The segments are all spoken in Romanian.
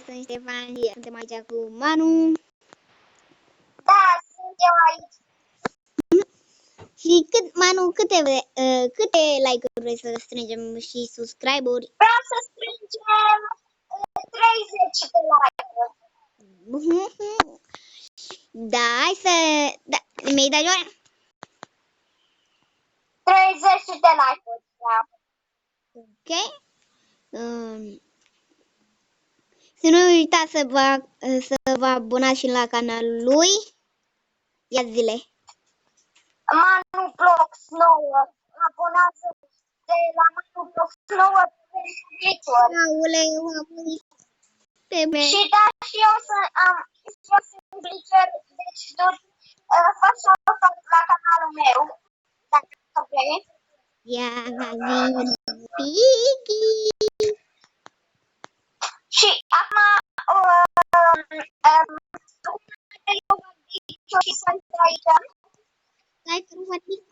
sunt Ștefan și suntem aici cu Manu. Da, suntem aici. Și Manu, câte like-uri vrei să strângem și subscribe-uri? Vreau să strângem 30 de like-uri. Da, hai să... Da, mi-ai dat joia? 30 de like-uri, da. Ok. Să nu uitați să vă abonați și la canalul lui. Ia zile. Manu Blox 9. Abonați-te la Manu Blox 9 pe Twitter. Aoleu, am murit pe mine. Și da, și eu sunt glitcher, deci fac shoutout la canalul meu, dacă vrei. Ia vin, Piggy. Și acum, eu vă zic și sunt aici. Stai că nu vă zic.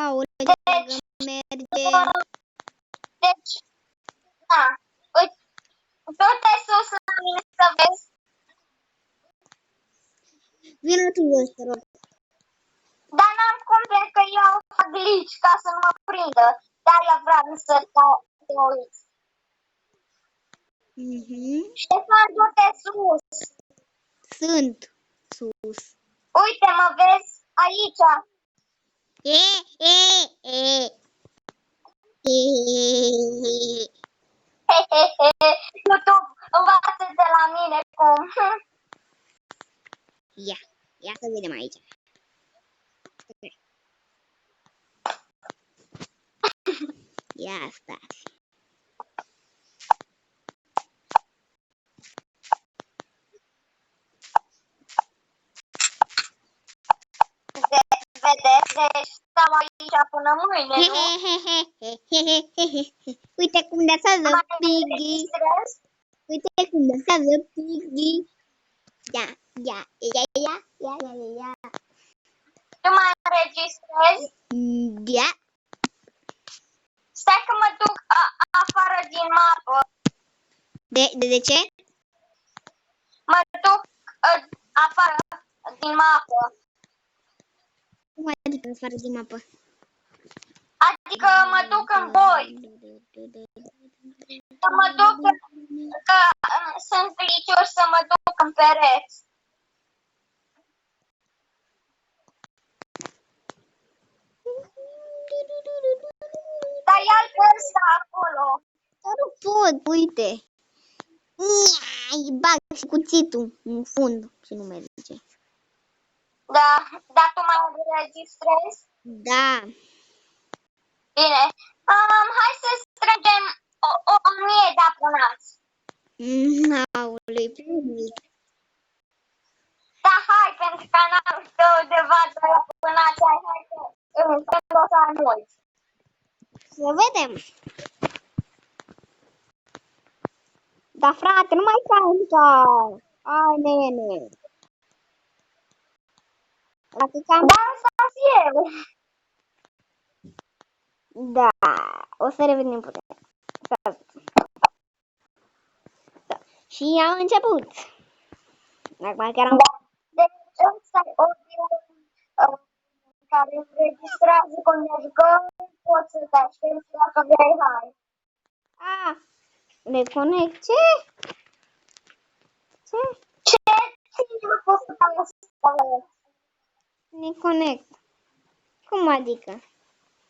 Aoleu, Deci, merge. Deci, da, du-te sus la mine să vezi. Vină tu jos, te rog. Dar n-am cum, pentru că eu fac glitch ca să nu mă prindă. Dar eu vreau să te uiți. Ștefan, du-te sus. Sunt sus. Uite, mă vezi aici. YouTube, învață de la mine cum. Ia să vedem aici. Ia stați. Vedeți, deci stau aici până mâine, nu? Uite cum dansează Piggy. Uite cum dansează Piggy. Ia. Tu mă înregistrezi? Ia. Stai că mă duc afară din mapă. De ce? Mă duc afară din mapă. Cum adică afară din mapă? Adică mă duc în boi. Să mă duc, că sunt glitch-uri, să mă duc în pereți. Dar ia-l pe ăsta acolo. Dar nu pot, uite. Îi bag și cuțitul în fund și nu merge. Da, dar tu mă înregistrezi? Da. Bine. Hai să strângem 1000 de abonați. Aoleu, e prea mic. Da, hai, pentru canalul tău de vadă la abonați, hai că o să ai mulți. Să vedem. Da, frate, nu mai canta. Ai, nene. Dacă cam... Da, asta eu. Da, o să revenim putem. Și am început. Acum chiar am... Deci ăsta e audio care înregistrează când ne jucăm, poți să te aștepți dacă vrei, hai. Reconect. Ce? Ce ți-a făcut asta? Reconnect. Cum adică?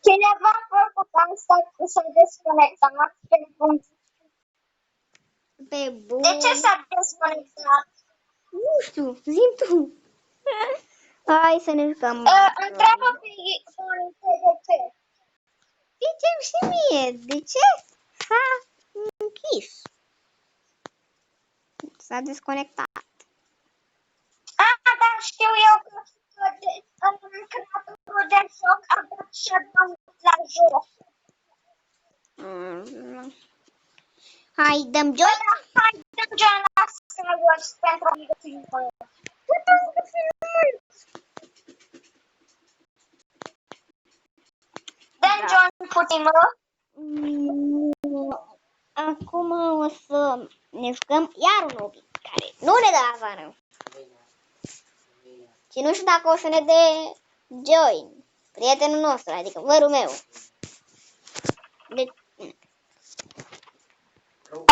Cineva a făcut asta cu să desconectat pe punct. Pe bun. De ce s-a desconectat? Nu știu, zi-mi tu. Hai să ne jucăm. Întreabă pe de ce. Zice-mi și mie, de ce s-a închis? S-a desconectat. Da, știu eu că creatorul de joc a dat shutdown la joc. Hai, dăm joc? Hai, dăm joc la Skywars pentru obiectivul. Dăm joc puțin, mă. acum o să ne jucăm iar un hobby care nu ne dă afară. Și nu știu dacă o să ne dea join, prietenul nostru, adică vărul meu. Deci,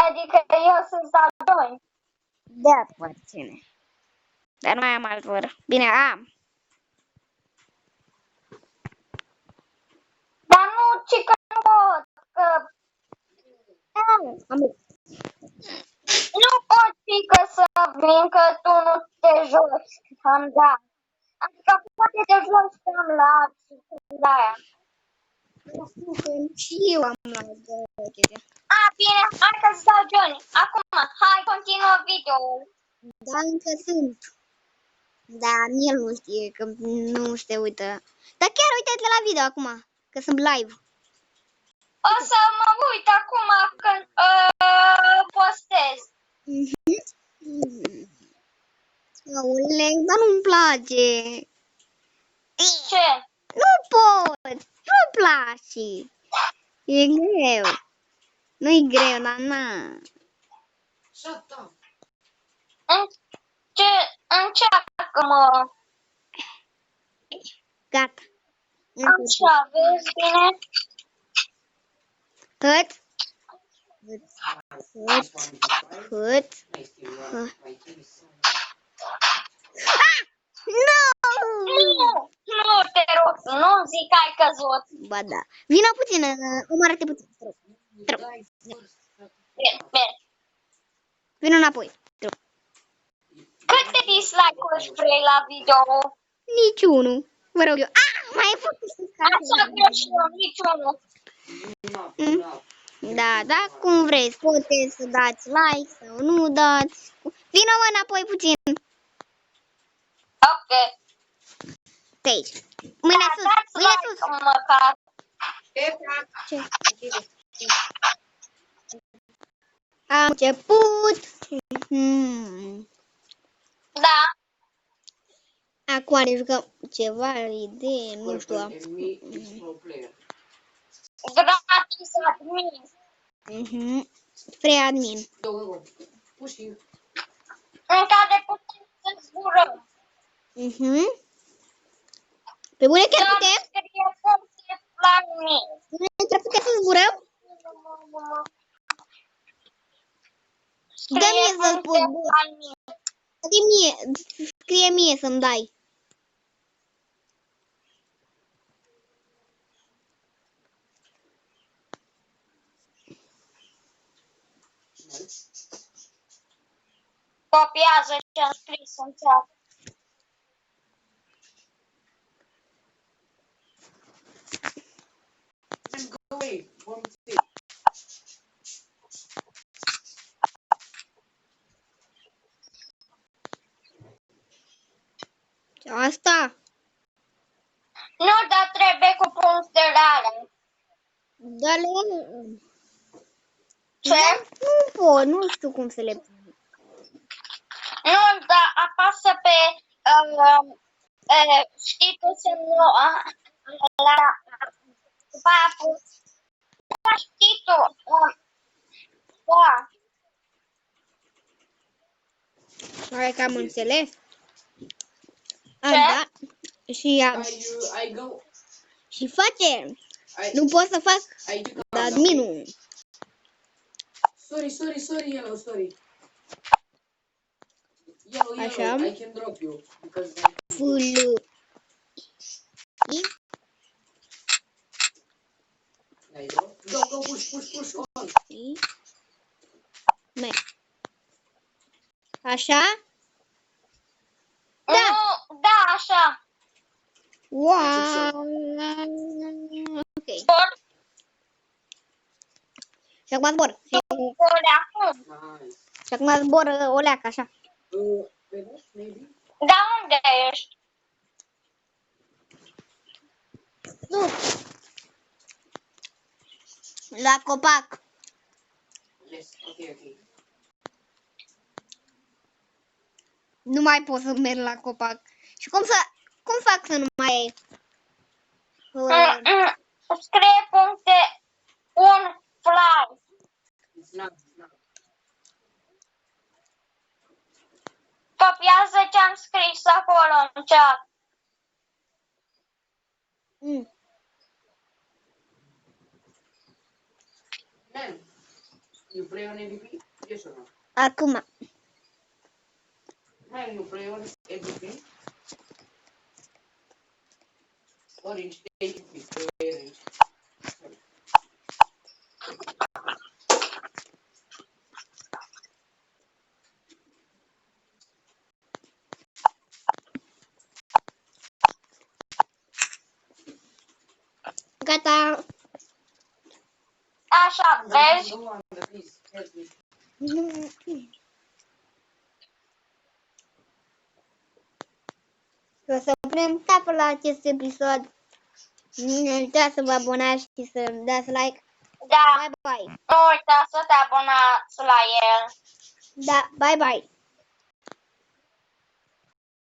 Adică eu să-ți dau join. da, poate ține. Dar nu mai am alt văr. Bine, am. Dar nu, ci că nu pot, că Am. nu pot fi că să vin, că tu nu te joci, am dat. Adică poate te joci cam la aia. Și eu am luat chestia. A, bine, hai că-ți dau join. Acum, hai, continuă video-ul. Dar încă sunt. Dar el nu știe că nu se uită. Dar chiar uite-te la video acum, că sunt live. O să mă uit acum când postez. Aule, dar nu-mi place. Ce? Nu pot. Nu-mi place. E greu. Nu-i greu, dar na. Încearcă-mă. Gata. Așa, vezi bine? Hăt. Hăt. Nu! Nu te rog, nu zic că ai căzut. Ba da. Vină puțin, omoară-te puțin. Te rog. Bine. Vină înapoi. Te rog. Câte dislike-uri vrei la video? Niciunul. Vă rog eu. Mai e făcut. Așa vreau și eu, niciunul. Da, da, cum vreți. Puteți să dați like sau nu dați. Vină mă înapoi puțin. Ok. Pe aici. Mâine sus. Dați Mâine like sus. măcar. Ce? Am început. Da. Acum ne jucăm ceva idee, nu știu. Gratis admin. Free admin. În care putem să zburăm. Pe bune chiar Doar putem? scrie puncte la mine. Chiar putem să zburăm? Dă mie să spun. Scrie mie să-mi dai. Copiază ce am scris în chat. Asta? Nu, dar trebuie cu punctele alea. Dă-le. Ce? Nu pot, nu știu cum să le pun. Nu, dar apasă pe știi tu semnul la după aia pus. Da, știi tu. Da. Hai că am înțeles. Ce? Da. Și face. Nu pot să fac adminul. Sorry, yellow, sorry. Așa. I can drop you because Full. go, push on. Așa? Da. Nu, da, așa. Wow. Ok. Zbor. Și acum zbor. Zbor acum. Nice. Și acum zbor o leacă, așa. Maybe? Da, unde ești? La copac. Yes, okay. Nu mai pot să merg la copac. Și cum fac să nu mai... Scrie puncte un fly. Copiază ce am scris acolo în chat. Man, you play on MVP? Yes or no? Acum. Man, you play on MVP? Orange, take it, please. Orange. Gata. Așa, vezi? Go on, please. Help me. O să punem capăt la acest episod. Nu uitați să vă abonați și să dați like. Da, Bye bye. nu uita să te abonați la el. Da, bye bye.